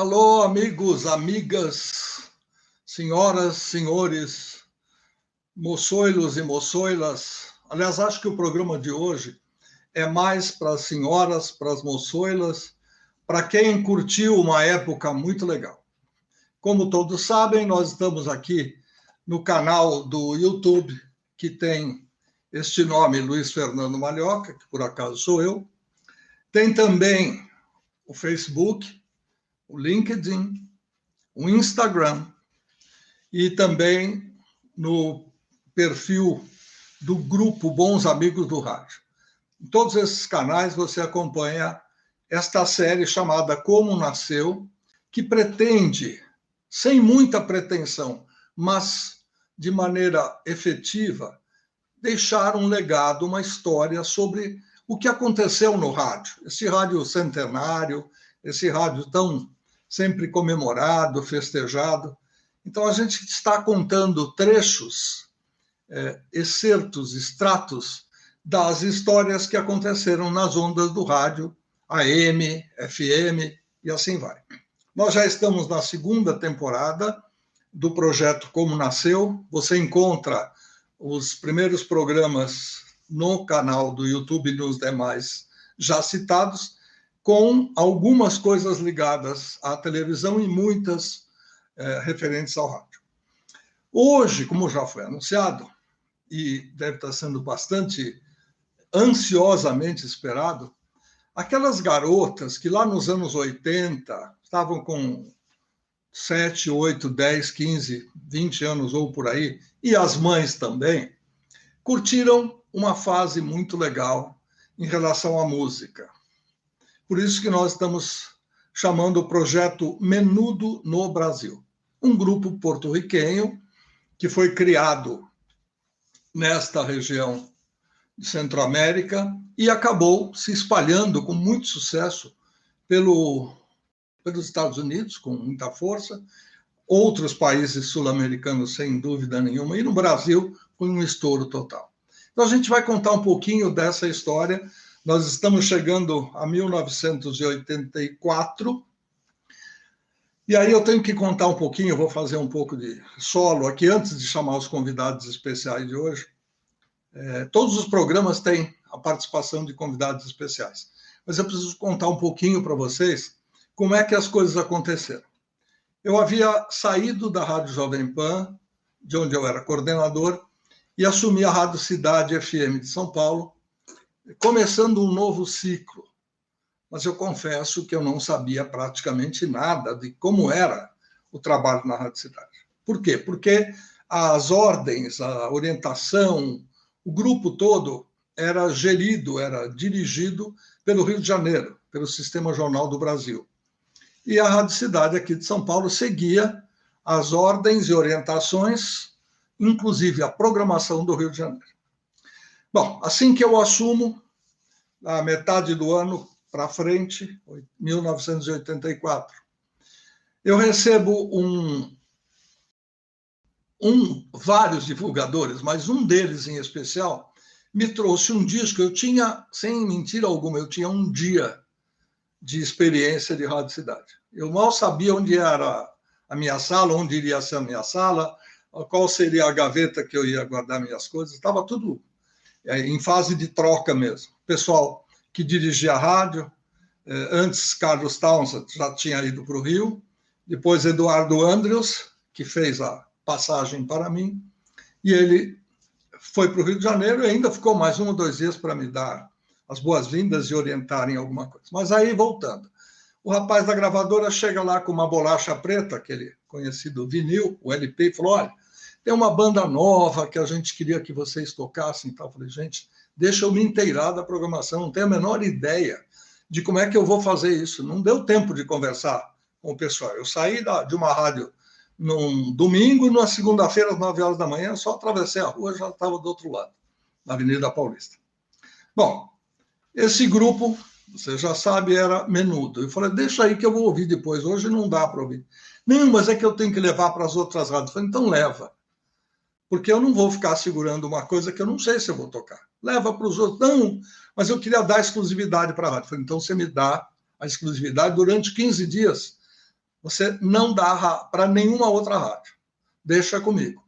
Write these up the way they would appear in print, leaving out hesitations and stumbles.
Alô, amigos, amigas, senhoras, senhores, moçoilos e moçoilas. Aliás, acho que o programa de hoje é mais para as senhoras, para as moçoilas, para quem curtiu uma época muito legal. Como todos sabem, nós estamos aqui no canal do YouTube, que tem este nome, Luiz Fernando Malhoca, que por acaso sou eu. Tem também o Facebook, o LinkedIn, o Instagram e também no perfil do grupo Bons Amigos do Rádio. Em todos esses canais você acompanha esta série chamada Como Nasceu, que pretende, sem muita pretensão, mas de maneira efetiva, deixar um legado, uma história sobre o que aconteceu no rádio. Esse rádio centenário, esse rádio tão sempre comemorado, festejado. Então, a gente está contando trechos, excertos, extratos das histórias que aconteceram nas ondas do rádio, AM, FM e assim vai. Nós já estamos na segunda temporada do projeto Como Nasceu. Você encontra os primeiros programas no canal do YouTube e nos demais já citados, com algumas coisas ligadas à televisão e muitas referentes ao rádio. Hoje, como já foi anunciado, e deve estar sendo bastante ansiosamente esperado, aquelas garotas que lá nos anos 80 estavam com 7, 8, 10, 15, 20 anos ou por aí, e as mães também, curtiram uma fase muito legal em relação à música. Por isso que nós estamos chamando o projeto Menudo no Brasil. Um grupo porto-riquenho que foi criado nesta região de Centro-América e acabou se espalhando com muito sucesso pelos Estados Unidos, com muita força, outros países sul-americanos, sem dúvida nenhuma, e no Brasil, com um estouro total. Então, a gente vai contar um pouquinho dessa história. Nós estamos chegando a 1984, e aí eu tenho que contar um pouquinho, eu vou fazer um pouco de solo aqui, antes de chamar os convidados especiais de hoje. Todos os programas têm a participação de convidados especiais, mas eu preciso contar um pouquinho para vocês como é que as coisas aconteceram. Eu havia saído da Rádio Jovem Pan, de onde eu era coordenador, e assumi a Rádio Cidade FM de São Paulo, começando um novo ciclo. Mas eu confesso que eu não sabia praticamente nada de como era o trabalho na Rádio Cidade. Por quê? Porque as ordens, a orientação, o grupo todo era gerido, era dirigido pelo Rio de Janeiro, pelo Sistema Jornal do Brasil. E a Rádio Cidade aqui de São Paulo seguia as ordens e orientações, inclusive a programação do Rio de Janeiro. Bom, assim que eu assumo, na metade do ano para frente, 1984, eu recebo vários divulgadores, mas um deles em especial me trouxe um disco. Eu tinha, sem mentira alguma, eu tinha um dia de experiência de Rádio Cidade. Eu mal sabia onde era a minha sala, onde iria ser a minha sala, qual seria a gaveta que eu ia guardar minhas coisas. Estava tudo em fase de troca mesmo. O pessoal que dirigia a rádio, antes Carlos Townsend já tinha ido para o Rio, depois Eduardo Andrews, que fez a passagem para mim, e ele foi para o Rio de Janeiro e ainda ficou mais 1 ou 2 dias para me dar as boas-vindas e orientar em alguma coisa. Mas aí, voltando, o rapaz da gravadora chega lá com uma bolacha preta, aquele conhecido vinil, o LP, e falou, olha, tem uma banda nova que a gente queria que vocês tocassem. Eu falei, gente, deixa eu me inteirar da programação, não tenho a menor ideia de como é que eu vou fazer isso. Não deu tempo de conversar com o pessoal. Eu saí de uma rádio num domingo e na segunda-feira, às 9 horas da manhã, só atravessei a rua e já estava do outro lado, na Avenida Paulista. Bom, esse grupo, você já sabe, era Menudo. Eu falei, deixa aí que eu vou ouvir depois, hoje não dá para ouvir. Não, mas é que eu tenho que levar para as outras rádios. Eu falei, então leva, porque eu não vou ficar segurando uma coisa que eu não sei se eu vou tocar. Leva para os outros. Não, mas eu queria dar exclusividade para a rádio. Eu falei, então você me dá a exclusividade durante 15 dias você não dá para nenhuma outra rádio. Deixa comigo.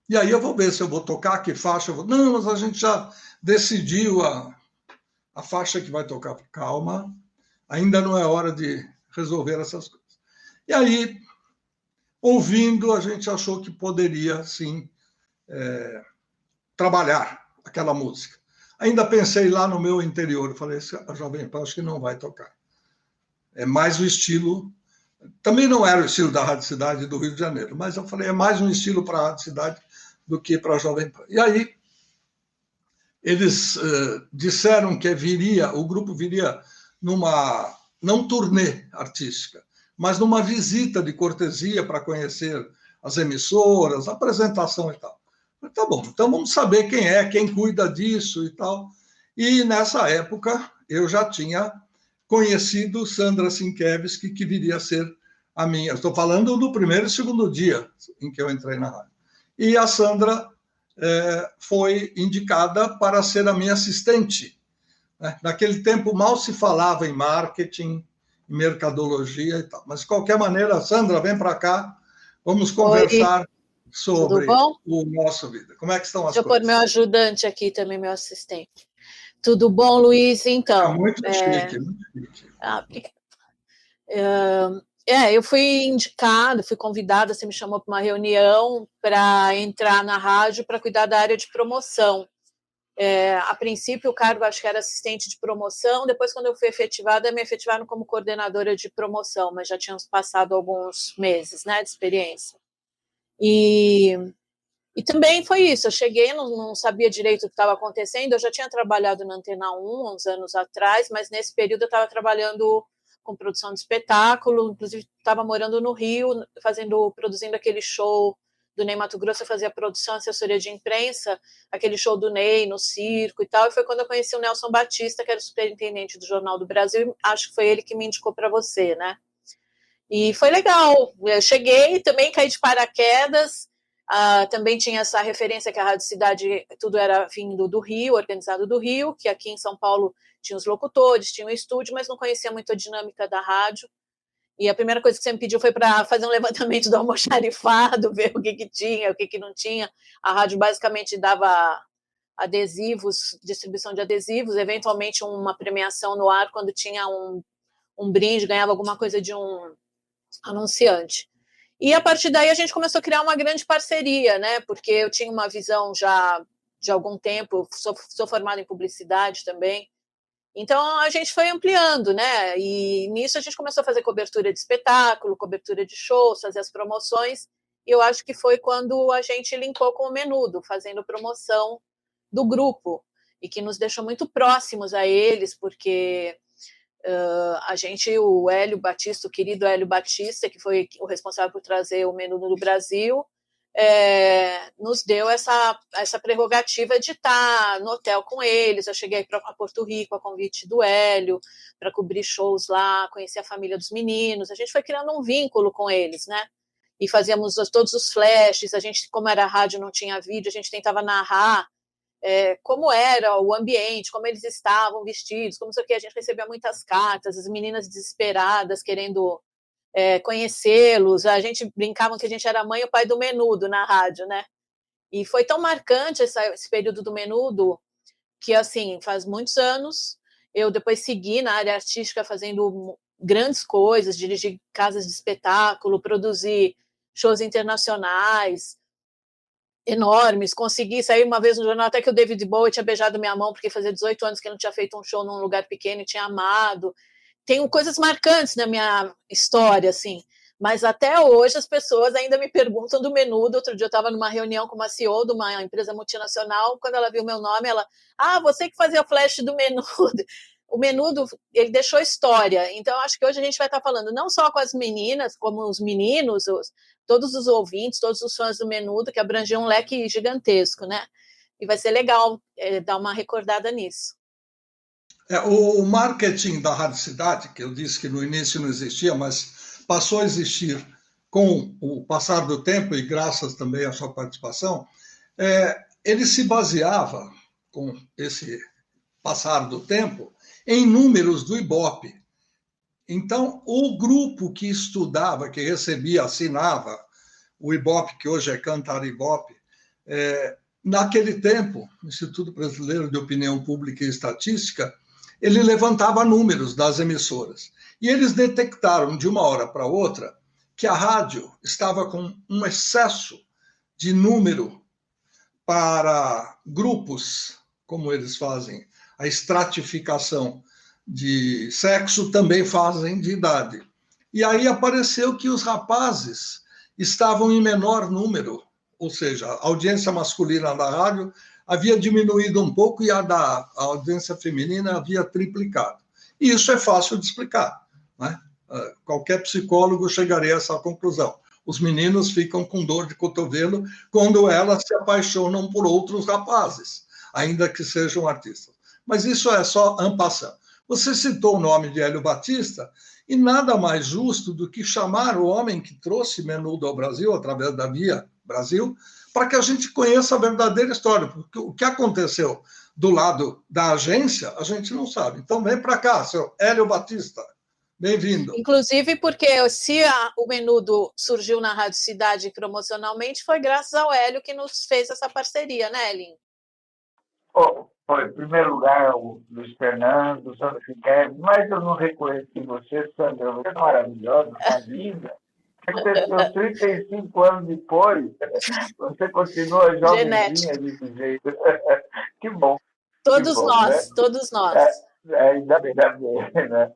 E aí eu vou ver se eu vou tocar, que faixa eu vou... Não, mas a gente já decidiu a faixa que vai tocar. Calma, ainda não é hora de resolver essas coisas. E aí, ouvindo, a gente achou que poderia, sim, trabalhar aquela música. Ainda pensei lá no meu interior, eu falei, a Jovem Pan acho que não vai tocar. É mais o estilo... Também não era o estilo da Rádio Cidade do Rio de Janeiro, mas eu falei, é mais um estilo para a Rádio Cidade do que para a Jovem Pan. E aí, eles disseram que o grupo viria numa, não turnê artística, mas numa visita de cortesia para conhecer as emissoras, apresentação e tal. Falei, tá bom, então vamos saber quem cuida disso e tal. E nessa época eu já tinha conhecido Sandra Sienkiewicz, que viria a ser a minha. Eu estou falando do primeiro e segundo dia em que eu entrei na rádio. E a Sandra foi indicada para ser a minha assistente. Naquele tempo mal se falava em marketing, em mercadologia e tal. Mas, de qualquer maneira, Sandra, vem para cá, vamos conversar Oi. sobre Tudo bom? o nosso vida. Como é que estão as Deixa coisas? eu pôr meu ajudante aqui também, meu assistente. Tudo bom, Luiz? Então. Muito chique, muito chique. Obrigada. Eu fui indicada, fui convidada, você me chamou para uma reunião para entrar na rádio para cuidar da área de promoção. A princípio, o cargo acho que era assistente de promoção, depois, quando eu fui efetivada, me efetivaram como coordenadora de promoção, mas já tínhamos passado alguns meses, né, de experiência. E também foi isso, eu cheguei, não sabia direito o que estava acontecendo, eu já tinha trabalhado na Antena 1 uns anos atrás, mas nesse período eu estava trabalhando com produção de espetáculo, inclusive estava morando no Rio, produzindo aquele show do Ney Matogrosso, eu fazia produção, assessoria de imprensa, aquele show do Ney no circo e tal, e foi quando eu conheci o Nelson Batista, que era o superintendente do Jornal do Brasil, acho que foi ele que me indicou para você, né? E foi legal, eu cheguei, também caí de paraquedas, também tinha essa referência que a Rádio Cidade, tudo era vindo do Rio, organizado do Rio, que aqui em São Paulo tinha os locutores, tinha o estúdio, mas não conhecia muito a dinâmica da rádio. E a primeira coisa que você me pediu foi para fazer um levantamento do almoxarifado, ver o que tinha, o que não tinha. A rádio basicamente dava adesivos, distribuição de adesivos, eventualmente uma premiação no ar quando tinha um brinde, ganhava alguma coisa de um anunciante. E a partir daí a gente começou a criar uma grande parceria, né? Porque eu tinha uma visão já de algum tempo, sou formada em publicidade também. Então a gente foi ampliando, né? E nisso a gente começou a fazer cobertura de espetáculo, cobertura de shows, fazer as promoções. E eu acho que foi quando a gente linkou com o Menudo, fazendo promoção do grupo, e que nos deixou muito próximos a eles, porque a gente, o Hélio Batista, o querido Hélio Batista, que foi o responsável por trazer o Menudo do Brasil, nos deu essa prerrogativa de estar no hotel com eles. Eu cheguei para Porto Rico a convite do Hélio para cobrir shows lá, conhecer a família dos meninos. A gente foi criando um vínculo com eles, né? E fazíamos todos os flashes. A gente, como era rádio, não tinha vídeo, a gente tentava narrar como era o ambiente, como eles estavam vestidos, como sei o que. A gente recebia muitas cartas, as meninas desesperadas querendo conhecê-los. A gente brincava que a gente era a mãe e o pai do Menudo na rádio, né? E foi tão marcante esse período do Menudo que, assim, faz muitos anos, eu depois segui na área artística fazendo grandes coisas, dirigi casas de espetáculo, produzi shows internacionais enormes, consegui sair uma vez no jornal até que o David Bowie tinha beijado minha mão porque fazia 18 anos que ele não tinha feito um show num lugar pequeno e tinha amado. Tenho coisas marcantes na minha história, assim, mas até hoje as pessoas ainda me perguntam do Menudo. Outro dia eu estava numa reunião com uma CEO de uma empresa multinacional, quando ela viu meu nome, ela, você que fazia o flash do Menudo. O Menudo, ele deixou história, então acho que hoje a gente vai estar falando não só com as meninas, como os meninos, todos os ouvintes, todos os fãs do Menudo, que abrangiam um leque gigantesco, né? E vai ser legal dar uma recordada nisso. O marketing da Rádio Cidade, que eu disse que no início não existia, mas passou a existir com o passar do tempo e graças também à sua participação, ele se baseava, com esse passar do tempo, em números do Ibope. Então, o grupo que estudava, que recebia, assinava o IBOP, que hoje é Cantar IBOP, naquele tempo, o Instituto Brasileiro de Opinião Pública e Estatística, ele levantava números das emissoras. E eles detectaram, de uma hora para outra, que a rádio estava com um excesso de número para grupos, como eles fazem, a estratificação de sexo, também fazem de idade. E aí apareceu que os rapazes estavam em menor número, ou seja, a audiência masculina da rádio havia diminuído um pouco e a da audiência feminina havia triplicado. E isso é fácil de explicar, né? Qualquer psicólogo chegaria a essa conclusão. Os meninos ficam com dor de cotovelo quando elas se apaixonam por outros rapazes, ainda que sejam artistas. Mas isso é só en passant. Você citou o nome de Hélio Batista, e nada mais justo do que chamar o homem que trouxe Menudo ao Brasil, através da Via Brasil, para que a gente conheça a verdadeira história, porque o que aconteceu do lado da agência, a gente não sabe. Então, vem para cá, seu Hélio Batista. Bem-vindo. Inclusive porque se o Menudo surgiu na Rádio Cidade promocionalmente, foi graças ao Hélio que nos fez essa parceria, né, Elin? Foi, em primeiro lugar, o Luiz Fernando, Sandra Fiquet, mas eu não reconheci você, Sandra, você é maravilhosa, tá linda. Aconteceu 35 anos depois, você continua jovenzinha desse jeito. Que bom. Todos que bom, nós, né? Todos nós. Ainda bem, né?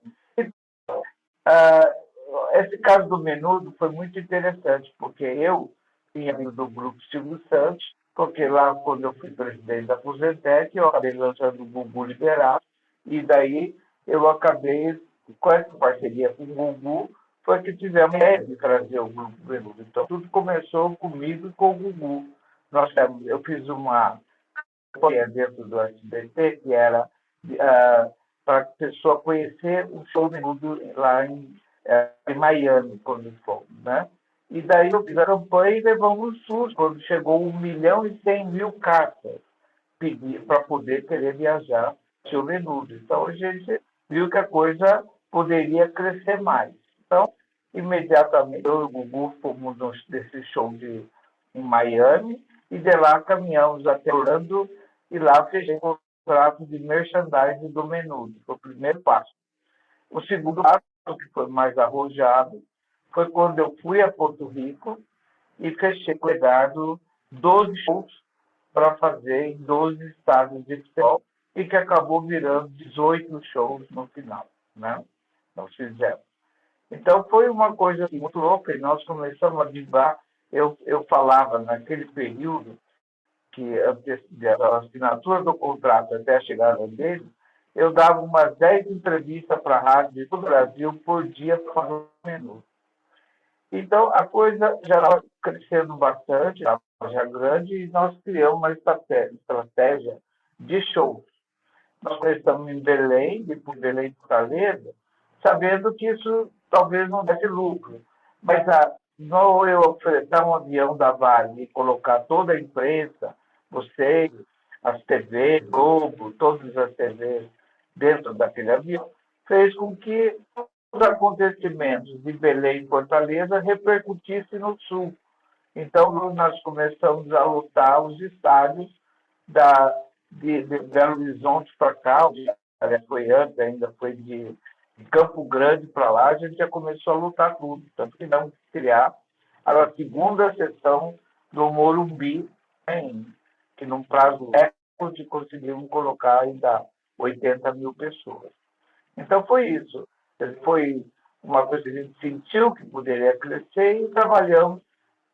Esse caso do Menudo foi muito interessante, porque eu tinha vindo do grupo Silvio Santos, porque lá, quando eu fui presidente da Fusentec, eu acabei lançando o Gugu Liberato, e daí eu acabei, com essa parceria com o Gugu, foi que tivemos a ideia de trazer o grupo Menudo. Então, tudo começou comigo e com o Gugu. Eu fiz uma campanha dentro do SBT, que era para a pessoa conhecer o show Menudo lá em Miami, quando fomos, né? E daí eu fiz a campanha e levamos um susto quando chegou 1.100.000 cartas para poder querer viajar seu Menudo. Então a gente viu que a coisa poderia crescer mais. Então, imediatamente, eu e o Gugu fomos desse show em Miami e de lá caminhamos até Orlando e lá fechei o contrato de merchandising do Menudo. Foi o primeiro passo. O segundo passo, que foi mais arrojado, foi quando eu fui a Porto Rico e fechei com o Edgardo 12 shows para fazer em 12 estados de futebol e que acabou virando 18 shows no final, né? Nós fizemos. Então, foi uma coisa muito louca e nós começamos a vibrar. Eu falava naquele período que a assinatura do contrato até a chegada dele, eu dava umas 10 entrevistas para a rádio de todo o Brasil por dia para fazer o Menudo. Então, a coisa já estava crescendo bastante, estava já grande, e nós criamos uma estratégia de shows. Nós começamos em Belém, depois Belém de Fortaleza, sabendo que isso talvez não desse lucro. Mas não eu oferecer um avião da Vale e colocar toda a imprensa, vocês, as TVs, Globo, todas as TVs dentro daquele avião, fez com que os acontecimentos de Belém e Fortaleza repercutissem no Sul. Então, nós começamos a lotar os estádios de Belo Horizonte para cá, aliás, foi antes, ainda foi de Campo Grande para lá, a gente já começou a lutar tudo. Tanto que vamos criar a segunda sessão do Morumbi, que num prazo recorde conseguimos colocar ainda 80.000 pessoas. Então foi isso. Foi uma coisa que a gente sentiu que poderia crescer e trabalhamos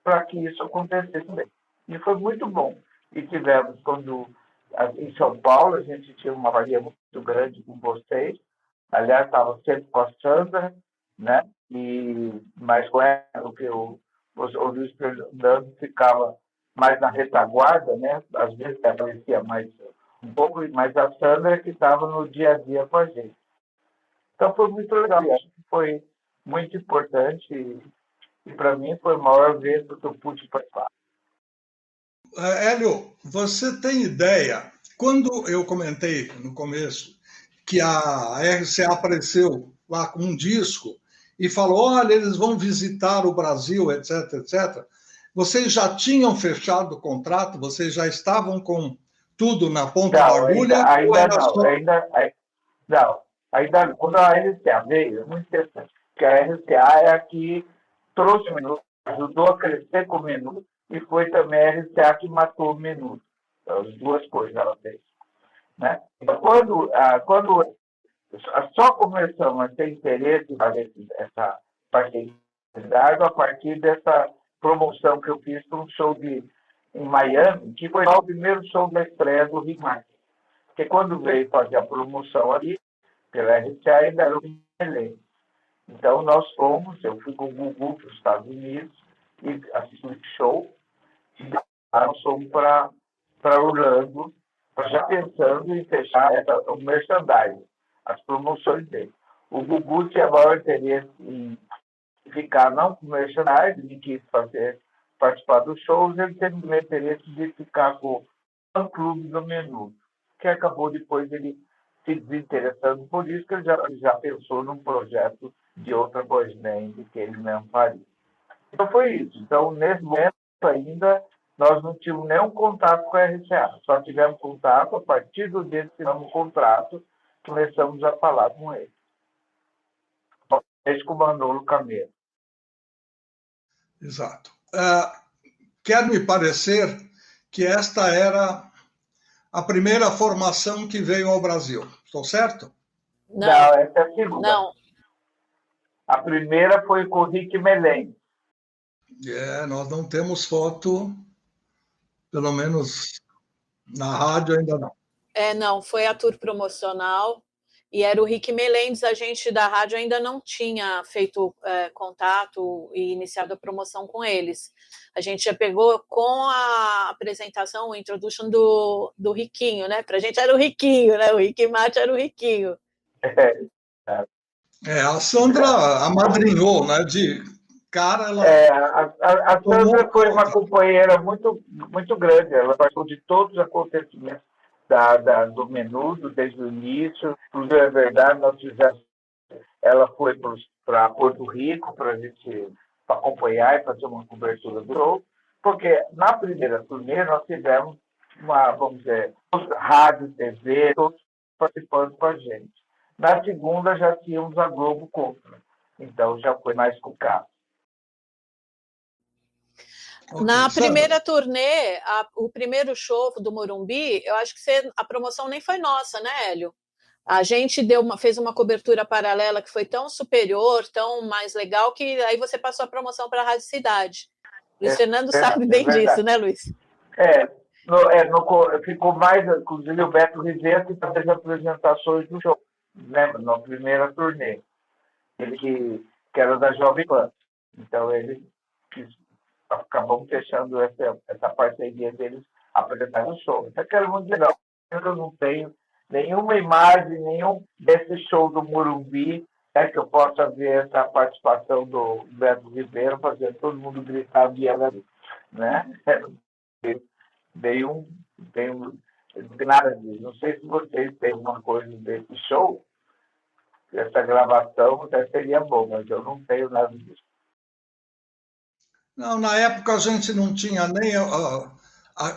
para que isso acontecesse bem. E foi muito bom. E tivemos, em São Paulo, a gente tinha uma valia muito grande com vocês. Aliás, estava sempre com a Sandra, né? Mas com ela, porque o Luiz Fernando ficava mais na retaguarda, né? Às vezes aparecia mais um pouco, mas a Sandra que estava no dia a dia com a gente. Então foi muito legal, acho que foi muito importante e para mim foi a maior vez que eu pude participar. Hélio, você tem ideia, quando eu comentei no começo que a RCA apareceu lá com um disco e falou, olha, eles vão visitar o Brasil, etc, etc. Vocês já tinham fechado o contrato? Vocês já estavam com tudo na ponta da agulha? Ainda não. Não. Ainda, quando a RCA veio, é muito interessante, porque a RCA é a que trouxe o Menudo, ajudou a crescer com o Menudo, e foi também a RCA que matou o Menudo. As duas coisas ela fez. Né? Então, quando só começamos a ter interesse em fazer essa parceria a partir dessa promoção que eu fiz para um show em Miami, que foi o primeiro show da estreia do Rick Martin. Porque quando veio fazer a promoção ali, pela RCA, ainda era o Rick. Então, nós fomos, eu fui com o Gugu para os Estados Unidos e assisti o show, e nós fomos para Orlando, já pensando em fechar o merchandising, as promoções dele. O Gugu tinha maior interesse em ficar não com o merchandising, ele quis participar dos shows, ele teve o interesse de ficar com o fã-clube do Menudo, que acabou depois ele se desinteressando por isso, que ele já pensou num projeto de outra boy band que ele mesmo faria. Então foi isso. Então, nesse momento ainda, nós não tínhamos nenhum contato com a RCA. Só tivemos contato a partir do dia que tivemos o contrato, começamos a falar com ele. Desde com o Manolo Camelo. Exato. Quer me parecer que esta era a primeira formação que veio ao Brasil. Estou certo? Não, essa é a segunda. Não. A primeira foi com o Rick Melém. Nós não temos foto, pelo menos na rádio ainda não. Não, foi a tour promocional e era o Rick Melendez, a gente da rádio ainda não tinha feito contato e iniciado a promoção com eles. A gente já pegou com a apresentação, o introduction do Riquinho, né? Pra gente era o Riquinho, né? O Rick Martin era o Riquinho. A Sandra amadrinhou, né? De cara, ela... a Sandra foi uma companheira muito, muito grande. Ela participou de todos os acontecimentos do Menudo, desde o início. Inclusive, é verdade, nós fizemos... Ela foi para Porto Rico para a gente acompanhar e fazer uma cobertura do show, porque na primeira turnê nós tivemos vamos dizer, rádio, TV, todos participando com a gente. Na segunda já tínhamos a Globo contra, então já foi mais com o carro. Na primeira turnê, o primeiro show do Morumbi, eu acho que a promoção nem foi nossa, né, Hélio? A gente fez uma cobertura paralela que foi tão superior, tão mais legal, que aí você passou a promoção para a Rádio Cidade. Luiz Fernando sabe bem disso, né, Luiz? Ficou mais, inclusive o Beto Rivera que fez apresentações do show, lembra, na primeira turnê. Ele que era da Jovem Pan. Então ele acabamos fechando essa parceria deles apresentar o show. Então que era muito legal. Eu não tenho nenhuma imagem, nenhum desse show do Morumbi que eu possa ver essa participação do Beto Ribeiro fazendo todo mundo gritar né? Veio nada disso. Não sei se vocês têm alguma coisa desse show, essa gravação até seria bom, mas eu não tenho nada disso. Não, na época a gente não tinha nem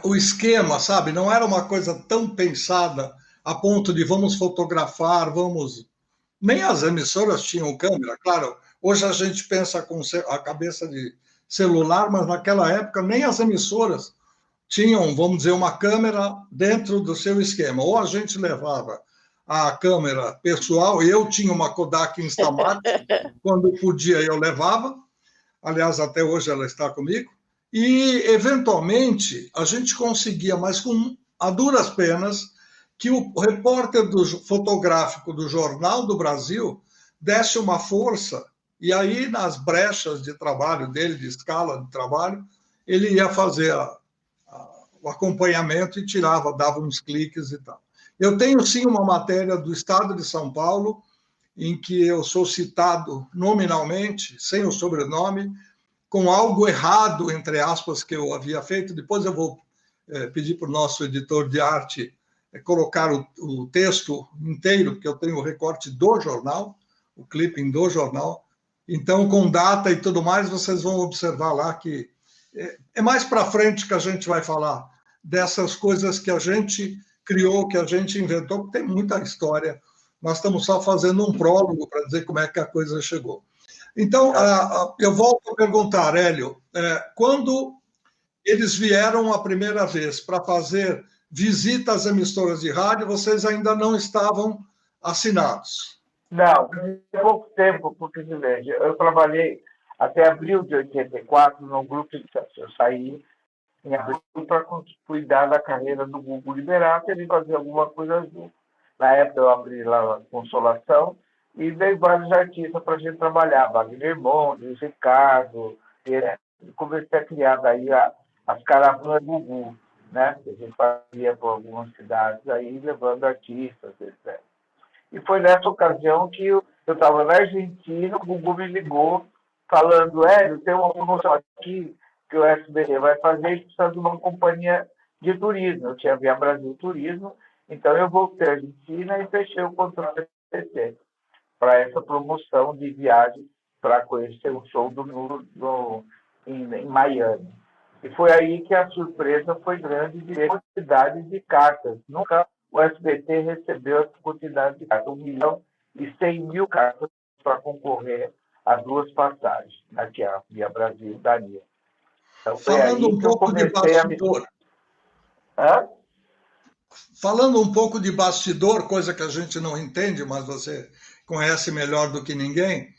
o esquema, sabe? Não era uma coisa tão pensada a ponto de vamos fotografar, Nem as emissoras tinham câmera, claro. Hoje a gente pensa com a cabeça de celular, mas naquela época nem as emissoras tinham, vamos dizer, uma câmera dentro do seu esquema. Ou a gente levava a câmera pessoal, eu tinha uma Kodak Instamax, quando podia eu levava, aliás, até hoje ela está comigo, e, eventualmente, a gente conseguia, mas a duras penas, que o repórter fotográfico do Jornal do Brasil desse uma força, e aí, nas brechas de trabalho dele, de escala de trabalho, ele ia fazer o acompanhamento e dava uns cliques e tal. Eu tenho, sim, uma matéria do Estado de São Paulo, em que eu sou citado nominalmente, sem o sobrenome, com algo errado, entre aspas, que eu havia feito. Depois eu vou pedir para o nosso editor de arte colocar o texto inteiro, porque eu tenho o recorte do jornal, o clipping do jornal. Então, com data e tudo mais, vocês vão observar lá que é mais para frente que a gente vai falar dessas coisas que a gente criou, que a gente inventou, porque tem muita história. Nós estamos só fazendo um prólogo para dizer como é que a coisa chegou. Então, eu volto a perguntar, Hélio, quando eles vieram a primeira vez para fazer visitas a emissoras de rádio, vocês ainda não estavam assinados? Não, há pouco tempo, porque eu trabalhei até abril de 84 no grupo de eu saí em abril para cuidar da carreira do Gugu Liberato e fazer alguma coisa junto. Na época eu abri lá a Consolação e veio vários artistas para a gente trabalhar, Wagner Montes, Ricardo, e comecei a criar daí as caravanas Gugu, né? Que a gente fazia por algumas cidades aí, levando artistas, etc. E foi nessa ocasião que eu estava na Argentina, o Gugu me ligou, falando, Hélio, tem uma promoção aqui que o SBT vai fazer e precisa de uma companhia de turismo. Eu tinha Via Brasil Turismo, então eu voltei à Argentina e fechei o contrato do SBT para essa promoção de viagem para conhecer o show em Miami. E foi aí que a surpresa foi grande de ter quantidade de cartas. Nunca o SBT recebeu essa quantidade de cartas, 1.100.000 cartas para concorrer a 2 passagens, que a Via Brasil daria. Então, falando um pouco de bastidor. Falando um pouco de bastidor, coisa que a gente não entende, mas você conhece melhor do que ninguém,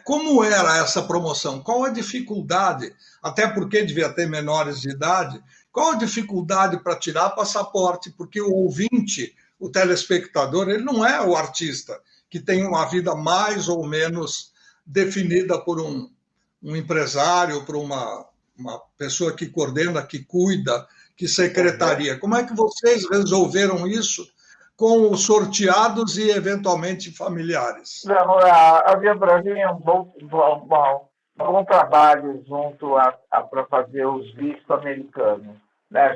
como era essa promoção? Qual a dificuldade? Até porque devia ter menores de idade. Qual a dificuldade para tirar passaporte? Porque o ouvinte, o telespectador, ele não é o artista, que tem uma vida mais ou menos definida por um empresário, por uma pessoa que coordena, que cuida, que secretaria. Como é que vocês resolveram isso com os sorteados e, eventualmente, familiares? Não, a Via Brasil é um bom trabalho junto para fazer os vistos americanos. Né?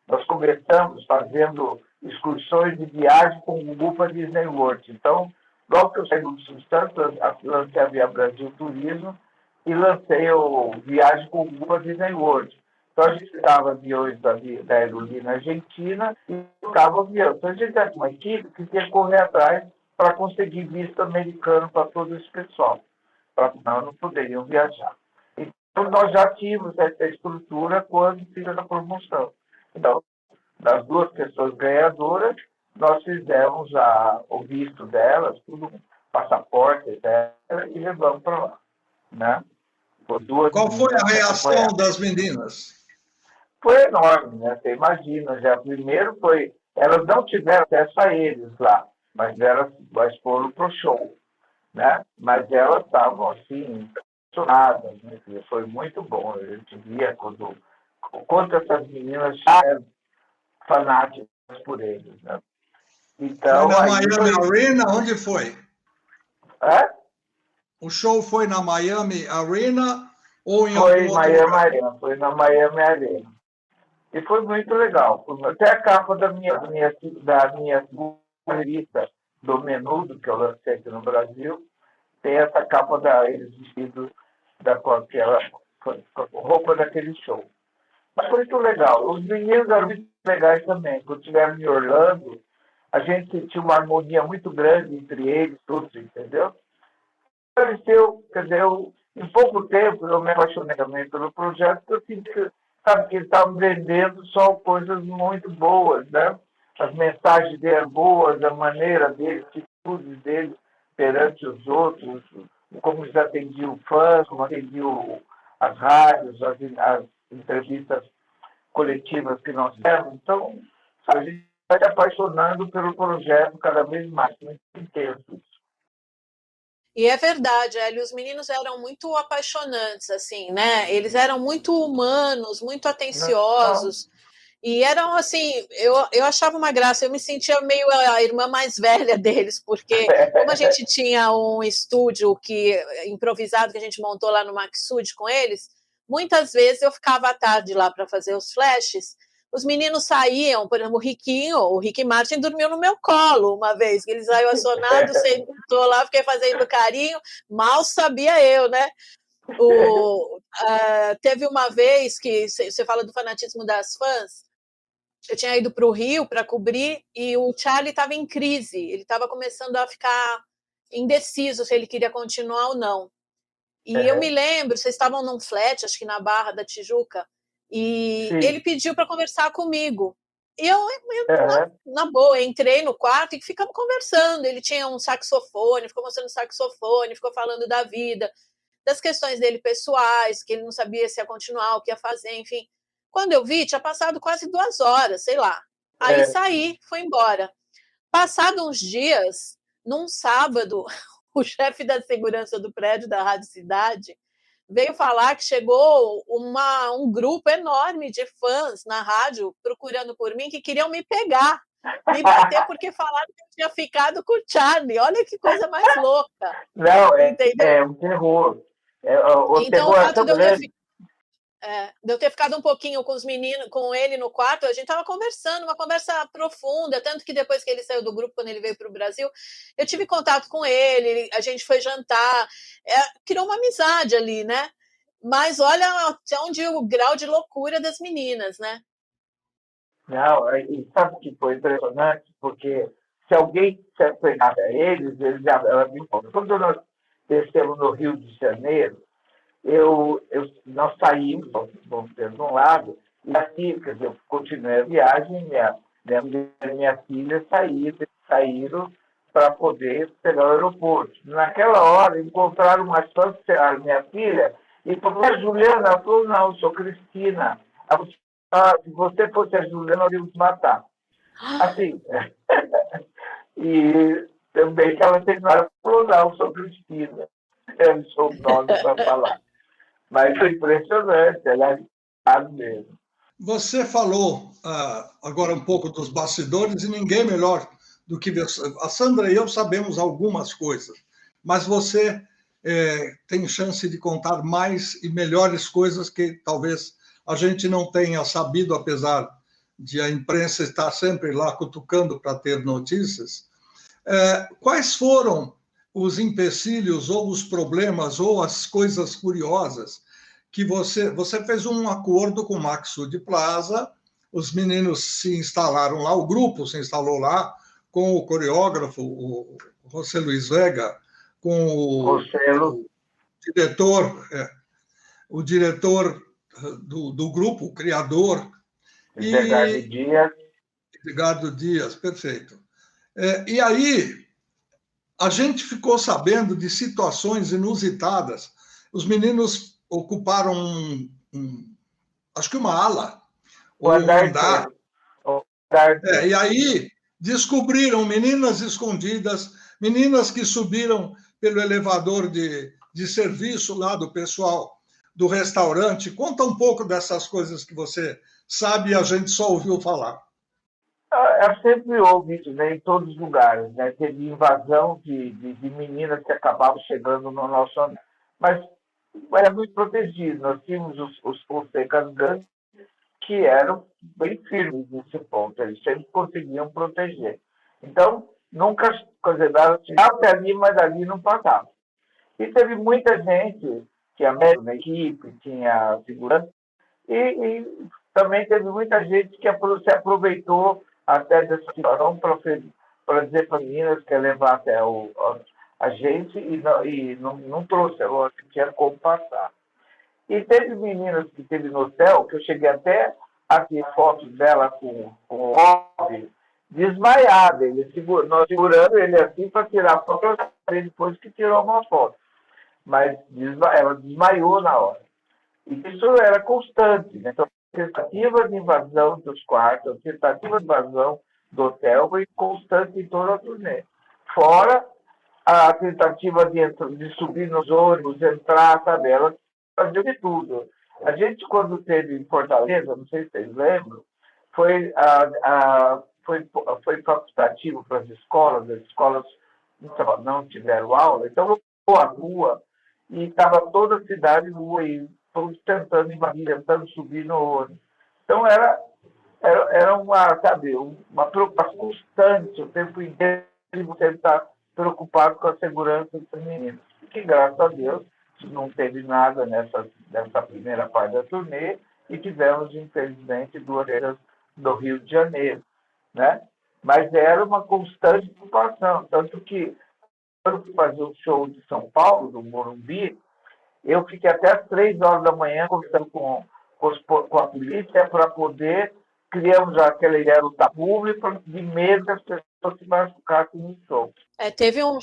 Nós começamos fazendo excursões de viagem com o Gugu para Disney World. Então, logo que eu saí do Substância, lancei a Via Brasil Turismo e lancei o Viagem com o Gugu para Disney World. Então, a gente pegava aviões da aerolínea argentina e tocava o avião. Então, a gente tinha uma equipe que tinha que correr atrás para conseguir visto americano para todo esse pessoal. Senão não poderiam viajar. Então, nós já tínhamos essa estrutura quando fizemos a promoção. Então, das 2 pessoas ganhadoras, nós fizemos o visto delas, tudo, passaporte, etc., e levamos para lá. Né? Qual foi a reação das meninas? Foi enorme, né? Você imagina, já primeiro foi, elas não tiveram acesso a eles lá, mas foram para o show, né? Mas elas estavam assim, impressionadas, né? Foi muito bom, a gente via quanto essas meninas já eram fanáticas por eles, né? Então, foi na Miami Arena? Onde foi? O show foi na Miami Arena ou em algum outro lugar? Foi na Miami Arena. E foi muito legal. Até a capa da minha revista do Menudo, que eu lancei aqui no Brasil, tem essa capa eles vestidos com aquela roupa daquele show. Mas foi muito legal. Os meninos eram muito legais também. Quando estivemos em Orlando, a gente sentiu uma harmonia muito grande entre eles, todos, entendeu? Pareceu, quer dizer, em pouco tempo eu me apaixonei também pelo projeto, porque eu senti que eles estavam vendendo só coisas muito boas, né? As mensagens deles eram boas, a maneira deles, a atitude deles perante os outros, como eles atendiam fãs, como atendiam as rádios, as entrevistas coletivas que nós temos. Então, a gente vai se apaixonando pelo projeto cada vez mais, muito intenso. E é verdade, Hélio, os meninos eram muito apaixonantes, assim, né? Eles eram muito humanos, muito atenciosos. E eram, assim, eu achava uma graça, eu me sentia meio a irmã mais velha deles, porque como a gente tinha um estúdio improvisado que a gente montou lá no Maxud com eles, muitas vezes eu ficava à tarde lá para fazer os flashes, os meninos saíam, por exemplo, o Ricky Martin dormiu no meu colo uma vez, que ele saiu assonado, sentou lá, fiquei fazendo carinho, mal sabia eu, né? Teve uma vez que você fala do fanatismo das fãs, eu tinha ido para o Rio para cobrir e o Charlie estava em crise, ele estava começando a ficar indeciso se ele queria continuar ou não. E eu me lembro, vocês estavam num flat, acho que na Barra da Tijuca, e Sim. ele pediu para conversar comigo. E eu na boa, entrei no quarto e ficamos conversando. Ele tinha um saxofone, ficou mostrando o saxofone, ficou falando da vida, das questões dele pessoais, que ele não sabia se ia continuar, o que ia fazer, enfim. Quando eu vi, tinha passado quase 2 horas, sei lá. Aí saí, fui embora. Passado uns dias, num sábado, o chefe da segurança do prédio da Rádio Cidade veio falar que chegou um grupo enorme de fãs na rádio procurando por mim, que queriam me pegar, me bater, porque falaram que eu tinha ficado com o Charlie. Olha que coisa mais louca. Não, é um terror. Então, o fato de eu ter ficado um pouquinho com os meninos, com ele no quarto, a gente estava conversando, uma conversa profunda, tanto que depois que ele saiu do grupo, quando ele veio para o Brasil, eu tive contato com ele, a gente foi jantar, criou uma amizade ali, né? Mas olha até onde o grau de loucura das meninas, né? Não, e sabe o que foi impressionante? Porque se alguém pegasse a eles ela me conta. Quando nós descemos no Rio de Janeiro, nós saímos, vamos ter de um lado, e assim, quer dizer, eu continuei a viagem, minha filha saíram para poder pegar o aeroporto. Naquela hora, encontraram uma fã, a minha filha, e falou, Juliana? Ela falou, não, eu sou Cristina. Ela falou, se você fosse a Juliana, eu ia te matar. Assim, e também que ela falou, não, eu sou Cristina. Eu não sou o nome para falar. Mas foi impressionante, ela é mesmo. Você falou agora um pouco dos bastidores, e ninguém melhor do que você. A Sandra e eu sabemos algumas coisas, mas você tem chance de contar mais e melhores coisas que talvez a gente não tenha sabido, apesar de a imprensa estar sempre lá cutucando para ter notícias. Quais foram os empecilhos ou os problemas ou as coisas curiosas que você fez um acordo com o Maxud Plaza, os meninos se instalaram lá, o grupo se instalou lá com o coreógrafo, o José Luiz Vega, com o diretor do grupo, o criador, Edgardo Dias, perfeito. E aí a gente ficou sabendo de situações inusitadas. Os meninos ocuparam acho que uma ala, ou um andar. E aí descobriram meninas escondidas, meninas que subiram pelo elevador de serviço lá do pessoal do restaurante. Conta um pouco dessas coisas que você sabe e a gente só ouviu falar. Sempre houve isso, né, em todos os lugares, né? Teve invasão de meninas que acabavam chegando no nosso andar. Mas era muito protegido. Nós tínhamos os Gangues, que eram bem firmes nesse ponto. Eles sempre conseguiam proteger. Então, nunca, chegava ali, mas ali não passava. E teve muita gente, tinha médico na equipe, tinha segurança, e também teve muita gente que se aproveitou até dessa situação para dizer para as meninas que ia levar até a gente e não trouxe, ela tinha como passar. E teve meninas que teve no hotel, que eu cheguei até a ter fotos dela com o homem desmaiada, nós segurando ele assim para tirar a foto, depois que tirou uma foto. Mas ela desmaiou na hora. E isso era constante, né? Então, tentativa de invasão dos quartos, tentativa de invasão do hotel foi constante em toda a turnê. Fora a tentativa de subir nos ônibus, entrar, sabe? Ela fazia de tudo. A gente, quando teve em Fortaleza, não sei se vocês lembram, foi facultativo para as escolas não tiveram aula, então levou a rua e estava toda a cidade nua e todos tentando invadir, tentando subir no ônibus. Então era era uma preocupação constante, o tempo inteiro você está preocupado com a segurança dos meninos. Que, graças a Deus, não teve nada nessa primeira parte da turnê e tivemos, infelizmente, 2 feiras do Rio de Janeiro, né? Mas era uma constante preocupação, tanto que quando eu fui fazer o show de São Paulo, do Morumbi, eu fiquei até às 3 horas da manhã conversando com a polícia para poder criamos aquela ideia do público de medo das pessoas se machucassem no show. Teve um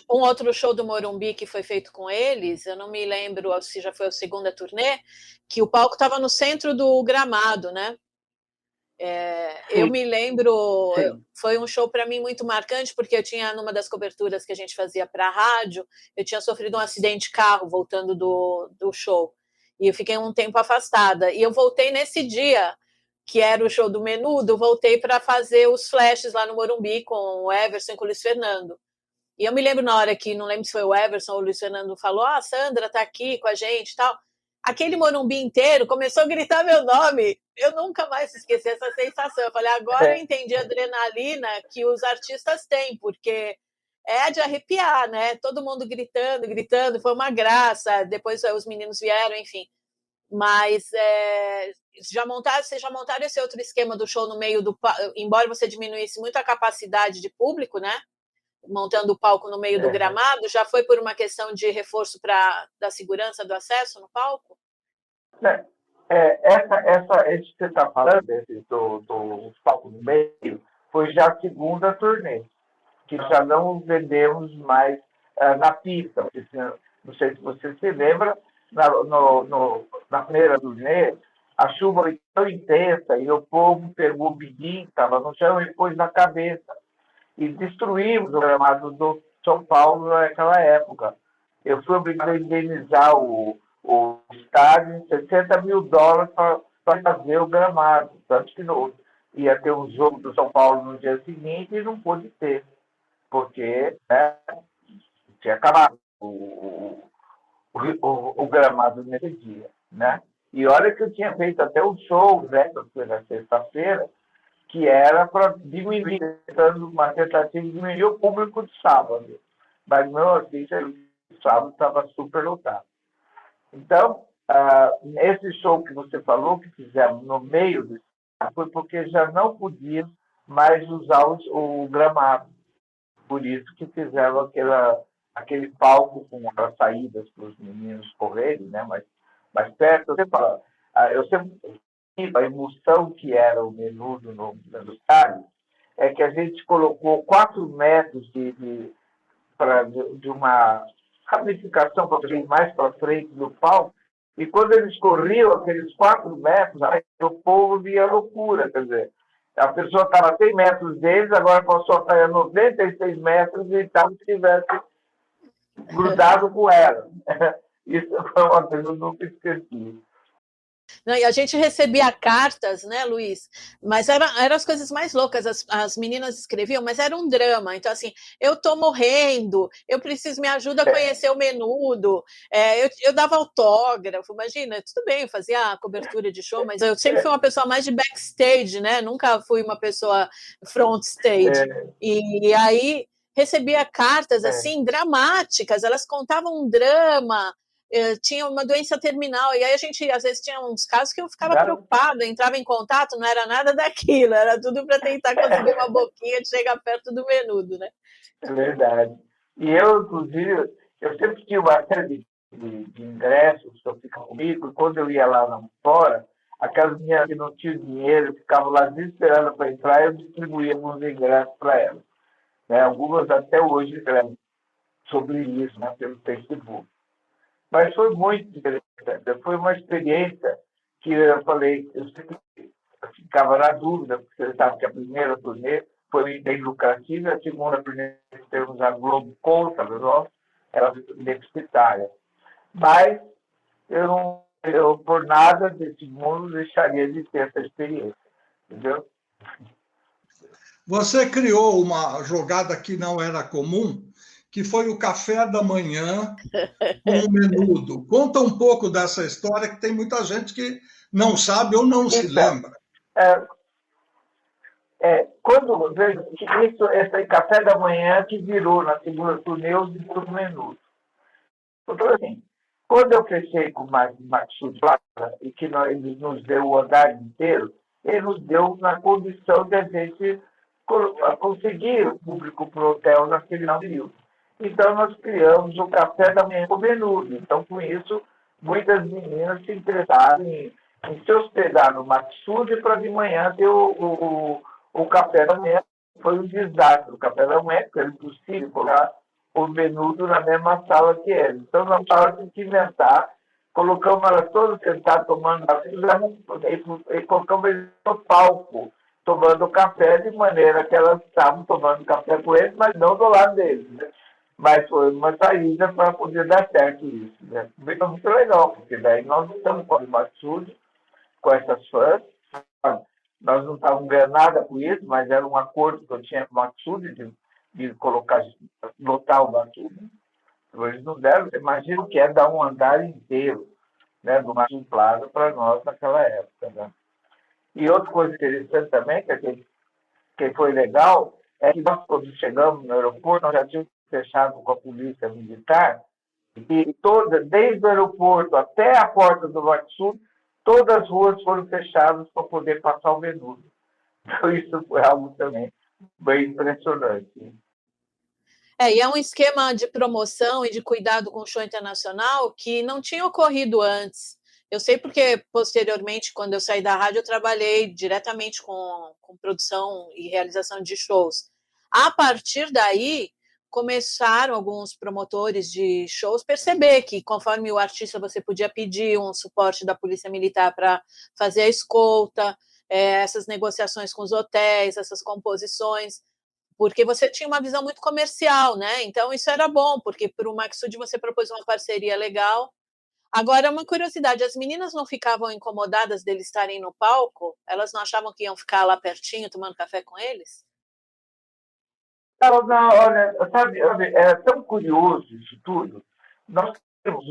outro show do Morumbi que foi feito com eles, eu não me lembro se já foi a segunda turnê, que o palco estava no centro do gramado, né? Eu me lembro, foi um show para mim muito marcante, porque eu tinha, numa das coberturas que a gente fazia para a rádio, eu tinha sofrido um acidente de carro voltando do show, e eu fiquei um tempo afastada, e eu voltei nesse dia, que era o show do Menudo, voltei para fazer os flashes lá no Morumbi com o Everson e com o Luiz Fernando. E eu me lembro na hora que, não lembro se foi o Everson ou o Luiz Fernando, falou, a Sandra tá aqui com a gente e tal. Aquele Morumbi inteiro começou a gritar meu nome. Eu nunca mais esqueci essa sensação. Eu falei, agora eu entendi a adrenalina que os artistas têm, porque é de arrepiar, né? Todo mundo gritando, foi uma graça. Depois os meninos vieram, enfim. Mas vocês já montaram esse outro esquema do show no meio do... Embora você diminuísse muito a capacidade de público, né? Montando o palco no meio do gramado, já foi por uma questão de reforço da segurança do acesso no palco? Esse que você está falando, do palco no meio, foi já a segunda turnê, que já não vendemos mais na pista. Não sei se você se lembra, na primeira turnê, a chuva foi tão intensa e o povo pegou o biguinho, estava no chão e pôs na cabeça. E destruímos o gramado do São Paulo naquela época. Eu fui obrigado a indenizar o estádio em $60 mil para fazer o gramado. Tanto que ia ter um jogo do São Paulo no dia seguinte e não pôde ter, porque tinha acabado o gramado nesse dia, né? E olha que eu tinha feito até um show, né, na sexta-feira, que era para diminuir, uma tentativa de diminuir o público de sábado. Mas, mesmo assim, o sábado estava super lotado. Então, esse show que você falou, que fizemos no meio do foi porque já não podíamos mais usar o gramado. Por isso que fizeram aquele palco com as saídas para os meninos correrem, né? Mais perto. Eu sempre a emoção que era o Menudo no estádio é que a gente colocou 4 metros de uma ramificação mais para frente do palco, e quando eles corriam aqueles 4 metros, o povo via loucura, quer dizer, a pessoa estava a 100 metros deles, agora passou a estar a 96 metros e estava se tivesse grudado com ela. Isso foi uma coisa que eu nunca esqueci. Não, e a gente recebia cartas, né, Luiz? Mas eram as coisas mais loucas. As meninas escreviam, mas era um drama. Então, assim, eu tô morrendo, eu preciso, me ajuda a conhecer o Menudo. Eu dava autógrafo, imagina, tudo bem, eu fazia a cobertura de show, mas eu sempre fui uma pessoa mais de backstage, né? Nunca fui uma pessoa front stage. E aí recebia cartas, assim, dramáticas, elas contavam um drama. Tinha uma doença terminal, e aí a gente, às vezes, tinha uns casos que eu ficava preocupada, entrava em contato, não era nada daquilo, era tudo para tentar conseguir uma boquinha de chegar perto do Menudo, né? É verdade. E eu, inclusive, eu sempre tinha uma série de ingressos que eu ficava comigo, e quando eu ia lá fora, aquelas meninas que não tinham dinheiro, ficavam lá desesperando para entrar, eu distribuía alguns ingressos para elas. Né? Algumas até hoje escrevem sobre isso, né, pelo Facebook. Mas foi muito interessante. Foi uma experiência que eu falei, eu sempre ficava na dúvida, porque você sabe que a primeira turnê foi bem lucrativa, a segunda turnê que temos a Globo conta, ela foi deficitária. Mas eu, por nada desse mundo, deixaria de ter essa experiência. Entendeu? Você criou uma jogada que não era comum, que foi o café da manhã com o Menudo. Conta um pouco dessa história, que tem muita gente que não sabe ou não se lembra. Quando esse café da manhã que virou na segunda turnê os menudos. Então, assim, quando eu fechei com o Maxud Plaza e que ele nos deu o andar inteiro, ele nos deu na condição de a gente conseguir o público para o hotel naquele período. Então, nós criamos o café da manhã com menudo. Então, com isso, muitas meninas se interessaram em se hospedar no Maxud para de manhã ter o café da manhã. Foi um desastre o café da manhã, porque era impossível colocar o menudo na mesma sala que eles. Então, nós tínhamos que inventar, colocamos elas todas sentadas tomando café e colocamos eles no palco, tomando café, de maneira que elas estavam tomando café com eles, mas não do lado deles, né? Mas foi uma saída para poder dar certo isso, né? Foi muito legal, porque daí nós estamos com o Maxud, com essas fãs, nós não estávamos ganhando nada com isso, mas era um acordo que eu tinha com o Maxud de colocar, lotar o Maxud. Eles não deram, imagina o que é dar um andar inteiro, né, do Maxud Plaza para nós naquela época, né? E outra coisa interessante também, que foi legal, é que nós, quando chegamos no aeroporto, nós já tínhamos fechado com a polícia militar, e desde o aeroporto até a porta do Maxud, todas as ruas foram fechadas para poder passar o menudo. Então, isso foi algo também bem impressionante. E é um esquema de promoção e de cuidado com o show internacional que não tinha ocorrido antes. Eu sei porque, posteriormente, quando eu saí da rádio, eu trabalhei diretamente com produção e realização de shows. A partir daí, começaram alguns promotores de shows perceber que, conforme o artista, você podia pedir um suporte da Polícia Militar para fazer a escolta, essas negociações com os hotéis, essas composições, porque você tinha uma visão muito comercial, né? Então, isso era bom, porque para o Maxud você propôs uma parceria legal. Agora, uma curiosidade, as meninas não ficavam incomodadas deles estarem no palco? Elas não achavam que iam ficar lá pertinho, tomando café com eles? Não, olha, sabe, é tão curioso isso tudo. Nós temos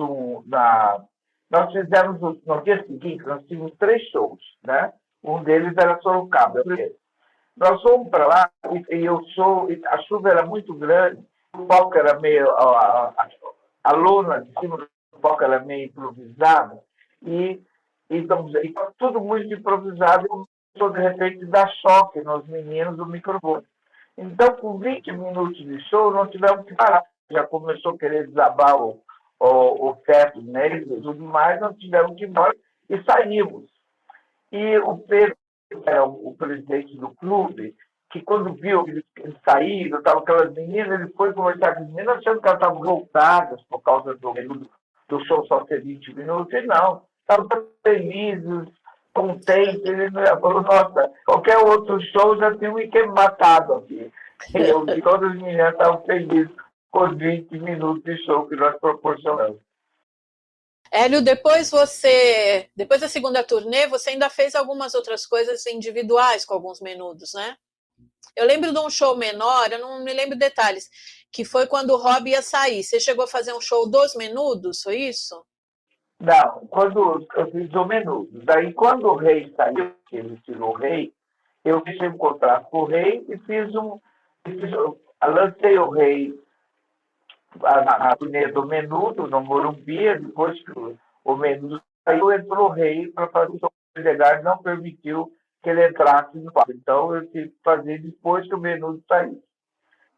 nós fizemos, no dia seguinte, nós tínhamos 3 shows, né? Um deles era Sorocaba. Nós fomos para lá e a chuva era muito grande, o palco era meio, a lona de cima do palco era meio improvisada, então, tudo muito improvisado, e começou de repente dar choque nos meninos do microfone. Então, com 20 minutos de show, não tivemos que parar. Já começou a querer desabar o teto neles e tudo mais, nós tivemos que ir embora e saímos. E o Pedro, que era o presidente do clube, que quando viu eles saíram, estavam aquelas meninas, ele foi conversar com as meninas, achando que elas estavam voltadas por causa do show só ter 20 minutos. E não, estavam felizes, contentes. Ele falou, nossa, qualquer outro show já tinha me matado aqui. E todas as meninas estavam felizes com os 20 minutos de show que nós proporcionamos. Hélio, depois da segunda turnê, você ainda fez algumas outras coisas individuais com alguns menudos, né? Eu lembro de um show menor, eu não me lembro detalhes, que foi quando o Rob ia sair. Você chegou a fazer um show dos menudos, foi isso? Não, quando eu fiz o menudo. Daí, quando o rei saiu, que ele tirou o rei, eu fiz um contrato com o rei e lancei o rei a turnê do menudo no Morumbi. Depois que o menudo saiu, entrou o rei para fazer o show legal, não permitiu que ele entrasse no palco. Então, eu tive que fazer depois que o menudo saiu.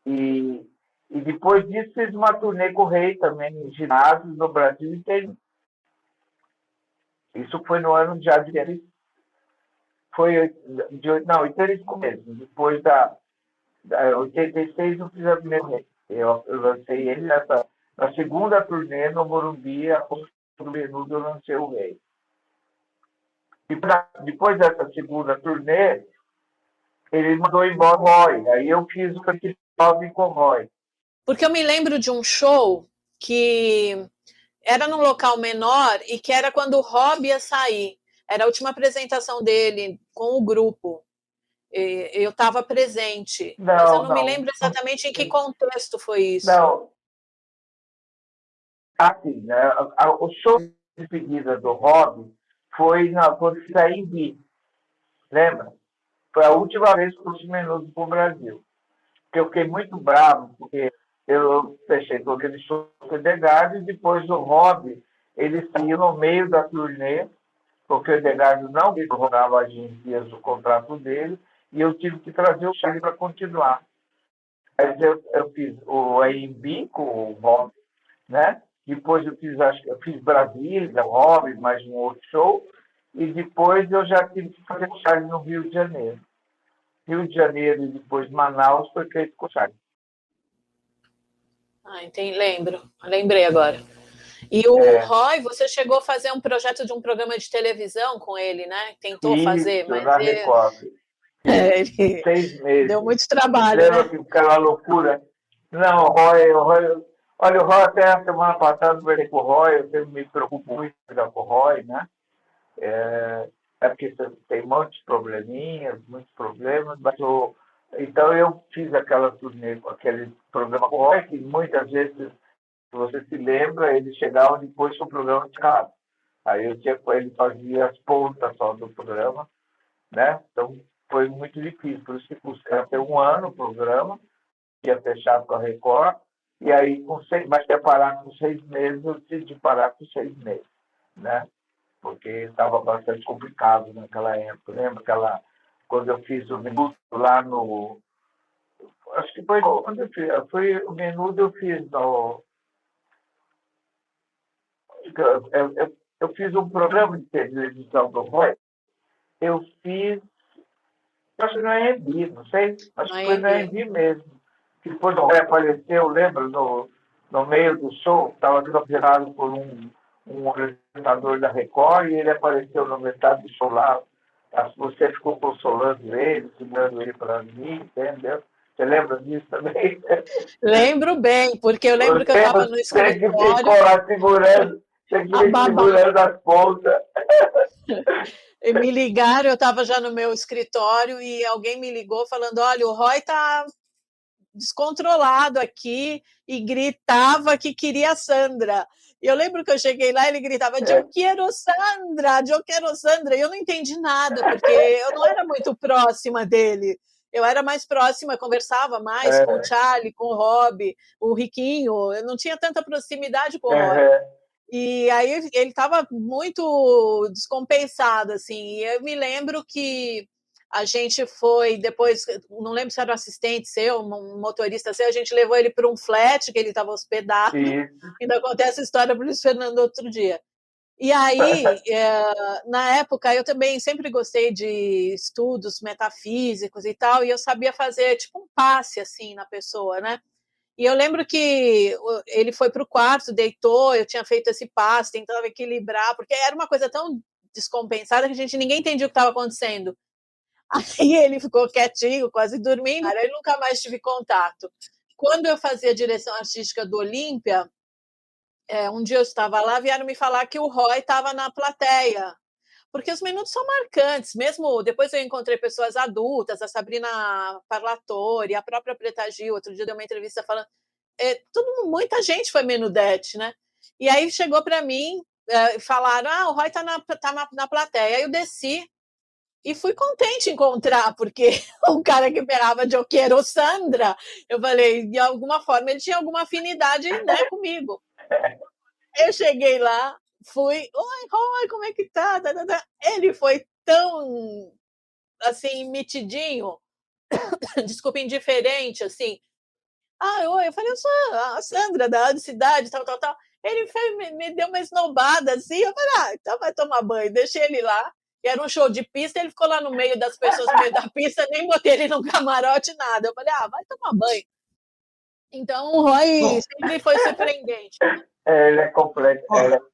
E depois disso, fiz uma turnê com o rei também, em ginásios no Brasil inteiro. Isso foi no ano de 85 mesmo. Depois da 86, eu fiz a primeira vez. Eu lancei ele na segunda turnê no Morumbi, do menudo eu lancei o rei. Depois dessa segunda turnê, ele mandou embora o Roy. Aí eu fiz o Cantinho com o Roy. Porque eu me lembro de um show que era num local menor e que era quando o Rob ia sair. Era a última apresentação dele com o grupo. Eu estava presente, mas eu não me lembro exatamente em que contexto foi isso. Não. Assim, né? O show de despedida do Rob foi quando saiu em Vi. Lembra? Foi a última vez que eu trouxe Menudo para o Brasil. Porque eu fiquei muito bravo, porque eu fechei todo aquele show com o Edgardo e depois o Rob, ele saiu no meio da turnê, porque o Edgardo não prorrogava as dias do contrato dele, e eu tive que trazer o Charlie para continuar. Aí eu fiz o AMB com o Rob, né? Depois eu fiz Brasília, o Rob, mais um outro show, e depois eu já tive que fazer o Charlie no Rio de Janeiro. Rio de Janeiro e depois Manaus foi feito com o Charlie. Entendi, lembrei agora. E o Roy, você chegou a fazer um projeto de um programa de televisão com ele, né? Tentou fazer, mas na Record. ele 6 meses. Deu muito trabalho, lembra, né? Que aquela loucura. Não, o Roy, olha, o Roy até a semana passada eu falei com o Roy, eu sempre me preocupo muito com o Roy, né? Porque tem muitos probleminhas, muitos problemas, mas então eu fiz aquela turnê, aquele programa com o Roy, que muitas vezes, se você se lembra, ele chegava depois do programa de casa. Aí ele fazia as pontas só do programa, né? Então foi muito difícil, por isso que custava até 1 ano o programa, ia fechar com a Record, e aí mas ia parar com 6 meses, eu decidi parar com 6 meses, né? Porque estava bastante complicado naquela época. Lembra quando eu fiz o Menudo lá no... Acho que foi quando eu fiz. Foi o Menudo eu fiz no... Eu fiz um programa de televisão do Roy. Eu fiz... Acho que não é EMB, não sei. Acho que foi na EMB mesmo. Que depois o Roy apareceu, lembra? No meio do show. Estava sendo operado por um apresentador da Record, e ele apareceu no metade do show lá. Você ficou consolando ele, segurando ele para mim, entendeu? Você lembra disso também? Lembro bem, porque eu lembro que eu estava no escritório. Você que ficou lá segurando as pontas. E me ligaram, eu estava já no meu escritório e alguém me ligou falando, olha, o Roy está descontrolado aqui, e gritava que queria a Sandra. E eu lembro que eu cheguei lá e ele gritava, eu quero Sandra, e eu não entendi nada, porque eu não era muito próxima dele. Eu era mais próxima, conversava mais com o Charlie, com o Rob, o Riquinho, eu não tinha tanta proximidade com o Rob. E aí ele estava muito descompensado, assim, e eu me lembro que a gente foi, depois, não lembro se era um assistente seu, um motorista seu, a gente levou ele para um flat que ele estava hospedado. Ainda acontece a história para o Luiz Fernando outro dia. E aí, na época, eu também sempre gostei de estudos metafísicos e tal, e eu sabia fazer tipo um passe assim na pessoa, né? E eu lembro que ele foi para o quarto, deitou, eu tinha feito esse passe, tentava equilibrar, porque era uma coisa tão descompensada que ninguém entendia o que estava acontecendo. Aí ele ficou quietinho, quase dormindo, aí nunca mais tive contato. Quando eu fazia a direção artística do Olímpia, um dia eu estava lá, vieram me falar que o Roy estava na plateia, porque os minutos são marcantes, mesmo depois eu encontrei pessoas adultas, a Sabrina Parlatori, a própria Preta Gil, outro dia deu uma entrevista falando, muita gente foi menudete, né? E aí chegou para mim, falaram, o Roy está na plateia, aí eu desci, e fui contente em encontrar, porque um cara que berrava de eu quero Sandra, eu falei, de alguma forma ele tinha alguma afinidade, né, comigo. Eu cheguei lá, fui, oi, Roy, como é que tá? Ele foi tão, assim, metidinho, desculpa, indiferente, assim. Oi, eu falei, eu sou a Sandra da cidade, tal. Ele me deu uma esnobada, assim, eu falei, então vai tomar banho, deixei ele lá. Era um show de pista, ele ficou lá no meio das pessoas, no meio da pista, nem botei ele no camarote, nada. Eu falei, vai tomar banho. Então, o Roy sempre foi surpreendente. Ele é complexo.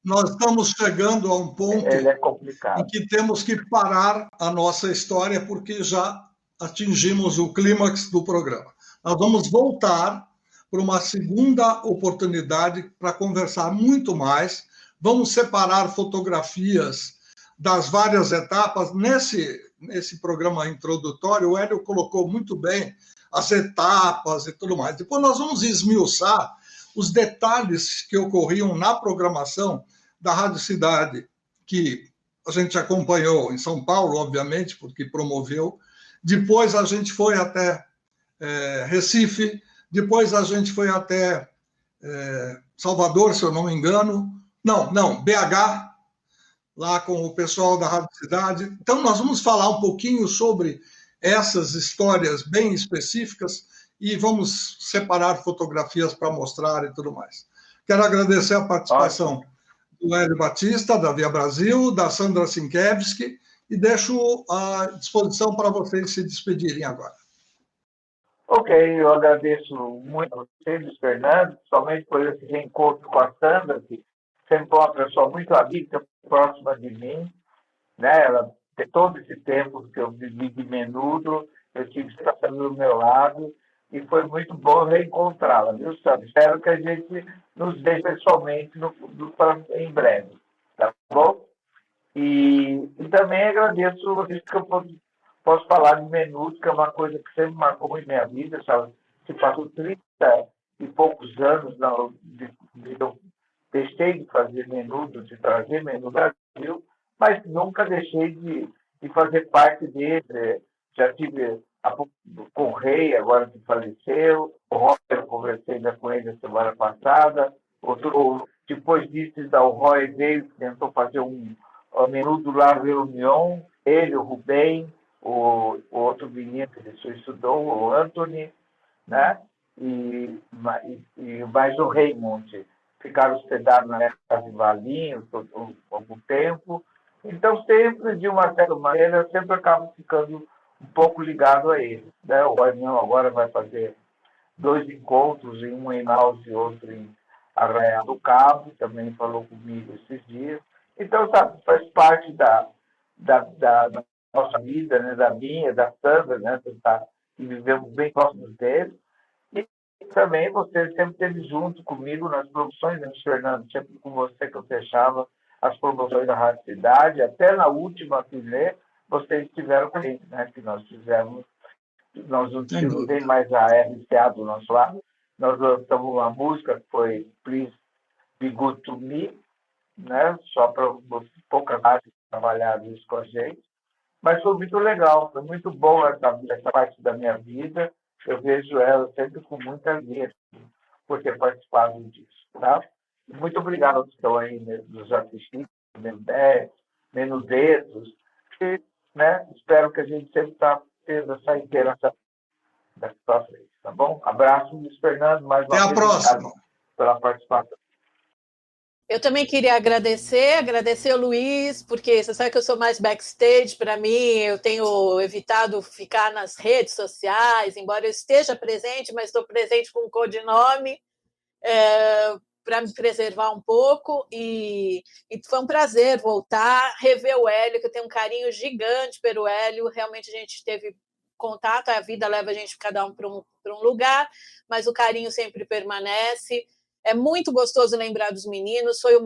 Nós estamos chegando a um ponto em que temos que parar a nossa história, porque já atingimos o clímax do programa. Nós vamos voltar para uma segunda oportunidade para conversar muito mais. Vamos separar fotografias das várias etapas. Nesse programa introdutório, o Hélio colocou muito bem as etapas e tudo mais. Depois nós vamos esmiuçar os detalhes que ocorriam na programação da Rádio Cidade, que a gente acompanhou em São Paulo, obviamente, porque promoveu, depois a gente foi até Recife, depois a gente foi até Salvador, se eu não me engano. Não, BH, lá com o pessoal da Rádio Cidade. Então, nós vamos falar um pouquinho sobre essas histórias bem específicas e vamos separar fotografias para mostrar e tudo mais. Quero agradecer a participação do Hélio Batista, da Via Brasil, da Sandra Sienkiewicz, e deixo à disposição para vocês se despedirem agora. Ok, eu agradeço muito a vocês, Fernando, principalmente por esse reencontro com a Sandra, que sempre foi uma pessoa muito amiga, próxima de mim, né? Ela tem todo esse tempo que eu vivi de Menudo, eu tive que estar do meu lado, e foi muito bom reencontrá-la, viu, Sandra? Espero que a gente nos veja pessoalmente em breve, tá bom? E também agradeço vocês que eu posso falar de Menudo, que é uma coisa que sempre marcou muito minha vida, sabe? Se passou 30 e poucos anos, eu deixei de fazer Menudo, de trazer Menudo ao Brasil, mas nunca deixei de fazer parte dele. Já tive com o Rei, agora que faleceu, o Roy, eu conversei ainda com ele a semana passada, depois disso, o Roy veio, tentou fazer um Menudo La Reunion, ele, o Rubem, o outro menino que ele estudou, o Anthony, né? E mais o Raymond, ficaram hospedados na casa de Valinhos algum tempo. Então, sempre, de uma certa maneira, eu sempre acabo ficando um pouco ligado a ele. Né? O Roy agora vai fazer 2 encontros, um em Manaus e outro em Arraial do Cabo, também falou comigo esses dias. Então, sabe, faz parte da nossa vida, né? Da minha, da Sandra, né? E vivemos bem próximos dele. E também você sempre esteve junto comigo nas produções, né, Fernando? Sempre com você que eu fechava as promoções da Rádio Cidade. Até na última turnê, vocês estiveram com a gente, né? Que nós fizemos. Nós não tínhamos nem mais a RCA do nosso lado. Nós lançamos uma música que foi Please Be Good to Me, né? Só para poucas rádios trabalharam isso com a gente. Mas foi muito legal, foi muito bom essa parte da minha vida. Eu vejo ela sempre com muita alegria por ter participado disso. Tá? Muito obrigado aos que estão aí nos assistindo, menudetos. E, né, espero que a gente sempre está tendo essa interação daqui para frente. Tá bom? Abraço, Luiz Fernando. Mais uma vez, até a próxima. Pela participação. Eu também queria agradecer o Luiz, porque você sabe que eu sou mais backstage. Para mim, eu tenho evitado ficar nas redes sociais, embora eu esteja presente, mas estou presente com um codinome para me preservar um pouco. E foi um prazer voltar, rever o Hélio, que eu tenho um carinho gigante pelo Hélio. Realmente a gente teve contato, a vida leva a gente cada um para um lugar, mas o carinho sempre permanece. É muito gostoso lembrar dos meninos, foi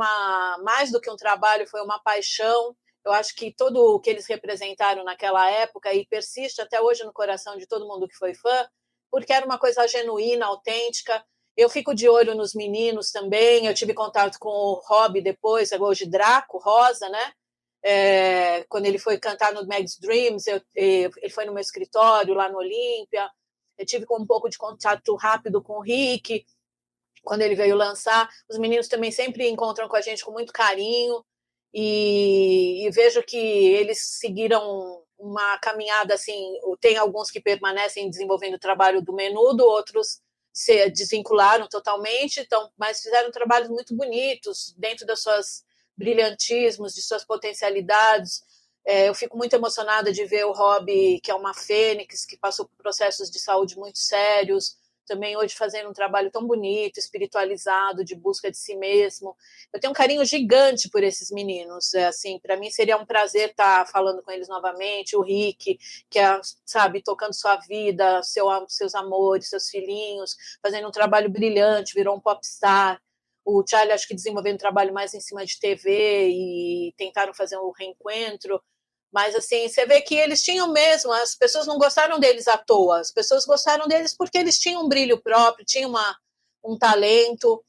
mais do que um trabalho, foi uma paixão. Eu acho que tudo o que eles representaram naquela época e persiste até hoje no coração de todo mundo que foi fã, porque era uma coisa genuína, autêntica. Eu fico de olho nos meninos também, eu tive contato com o Rob depois, hoje Draco, Rosa, né? Quando ele foi cantar no Meg's Dreams, ele foi no meu escritório lá no Olímpia. Eu tive um pouco de contato rápido com o Rick, quando ele veio lançar. Os meninos também sempre encontram com a gente com muito carinho e vejo que eles seguiram uma caminhada assim, tem alguns que permanecem desenvolvendo o trabalho do Menudo, outros se desvincularam totalmente, mas fizeram trabalhos muito bonitos dentro das suas brilhantismos, de suas potencialidades. Eu fico muito emocionada de ver o Rob, que é uma fênix, que passou por processos de saúde muito sérios, também hoje fazendo um trabalho tão bonito, espiritualizado, de busca de si mesmo. Eu tenho um carinho gigante por esses meninos. Assim, para mim seria um prazer estar falando com eles novamente. O Rick, que sabe, tocando sua vida, seus amores, seus filhinhos, fazendo um trabalho brilhante, virou um popstar. O Charlie, acho que desenvolvendo um trabalho mais em cima de TV e tentaram fazer um reencontro. Mas, assim, você vê que eles tinham mesmo, as pessoas não gostaram deles à toa, as pessoas gostaram deles porque eles tinham um brilho próprio, tinham um talento,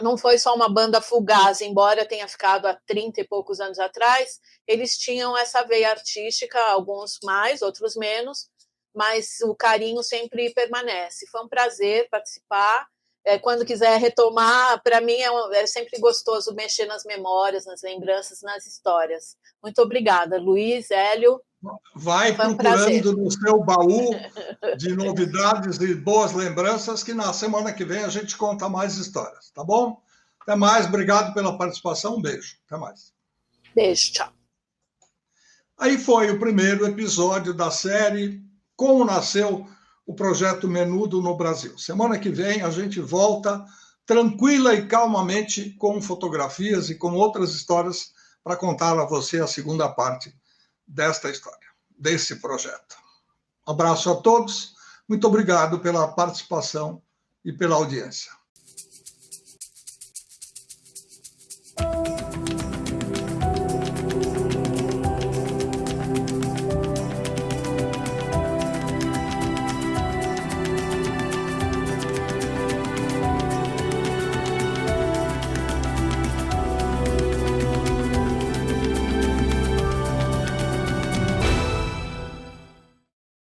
não foi só uma banda fugaz, embora tenha ficado há 30 e poucos anos atrás, eles tinham essa veia artística, alguns mais, outros menos, mas o carinho sempre permanece. Foi um prazer participar. Quando quiser retomar, para mim é sempre gostoso mexer nas memórias, nas lembranças, nas histórias. Muito obrigada, Luiz, Hélio. Vai procurando no seu baú de novidades e boas lembranças, que na semana que vem a gente conta mais histórias, tá bom? Até mais, obrigado pela participação, um beijo, até mais. Beijo, tchau. Aí foi o primeiro episódio da série Como Nasceu o Projeto Menudo no Brasil. Semana que vem a gente volta tranquila e calmamente com fotografias e com outras histórias para contar a você a segunda parte desta história, desse projeto. Um abraço a todos, muito obrigado pela participação e pela audiência.